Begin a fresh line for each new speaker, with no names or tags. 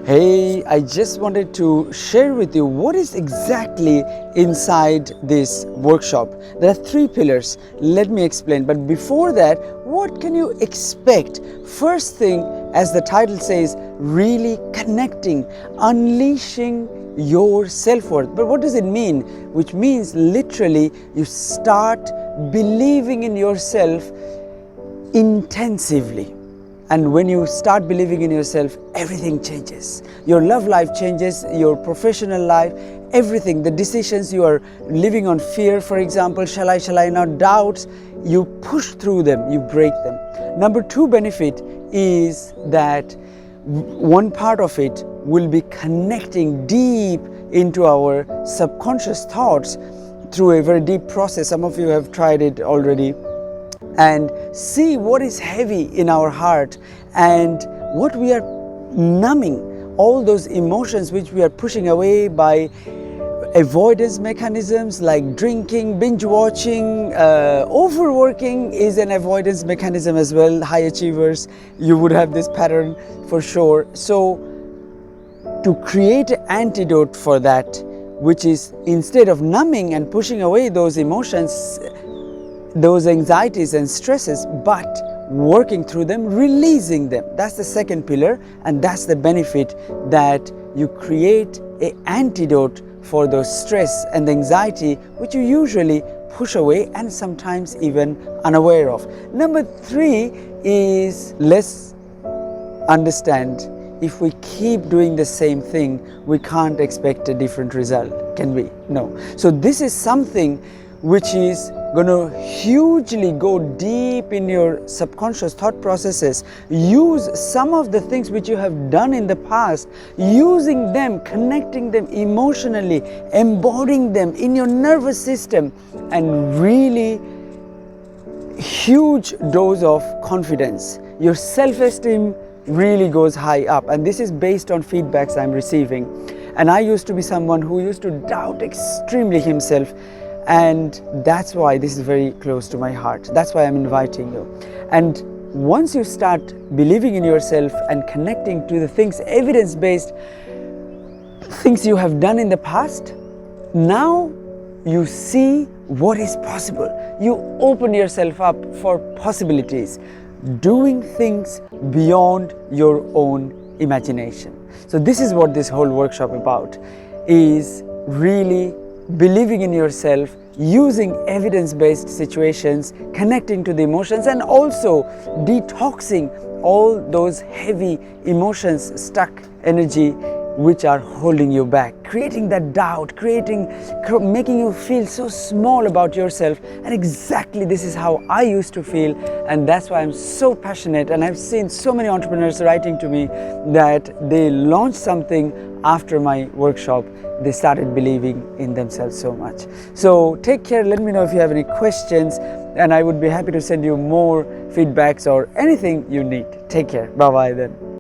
Hey, I just wanted to share with you what is exactly inside this workshop. There are three pillars. Let me explain. But before that, what can you expect? First thing, as the title says, really connecting, unleashing your self-worth. But what does it mean? Which means literally you start believing in yourself intensively. And when you start believing in yourself, everything changes. Your love life changes, your professional life, everything. The decisions you are living on fear, for example, shall I not, doubts, you push through them, you break them. Number two benefit is that one part of it will be connecting deep into our subconscious thoughts through a very deep process. Some of you have tried it already. And see what is heavy in our heart and what we are numbing, all those emotions which we are pushing away by avoidance mechanisms like drinking, binge watching, overworking is an avoidance mechanism as well. High achievers, you would have this pattern for sure. So to create an antidote for that, which is instead of numbing and pushing away those emotions, those anxieties and stresses, but working through them, releasing them. That's the second pillar, and that's the benefit, that you create an antidote for those stress and anxiety which you usually push away and sometimes even unaware of. Number three is, let's understand, if we keep doing the same thing, we can't expect a different result, can we? No. So this is something which is going to hugely go deep in your subconscious thought processes. Use some of the things which you have done in the past, using them, connecting them emotionally, embodying them in your nervous system, and really huge dose of confidence. Your self-esteem really goes high up, and this is based on feedbacks I'm receiving. And I used to be someone who used to doubt extremely himself. And that's why this is very close to my heart. That's why I'm inviting you. And once you start believing in yourself and connecting to the things, evidence-based things you have done in the past, now you see what is possible. You open yourself up for possibilities, doing things beyond your own imagination. So this is what this whole workshop about is, really believing in yourself, using evidence-based situations, connecting to the emotions, and also detoxing all those heavy emotions, stuck energy which are holding you back, creating that doubt, making you feel so small about yourself. And exactly this is how I used to feel, and that's why I'm so passionate. And I've seen so many entrepreneurs writing to me that they launched something after my workshop. They started believing in themselves so much. So take care. Let me know if you have any questions, and I would be happy to send you more feedbacks or anything you need. Take care. Bye bye then.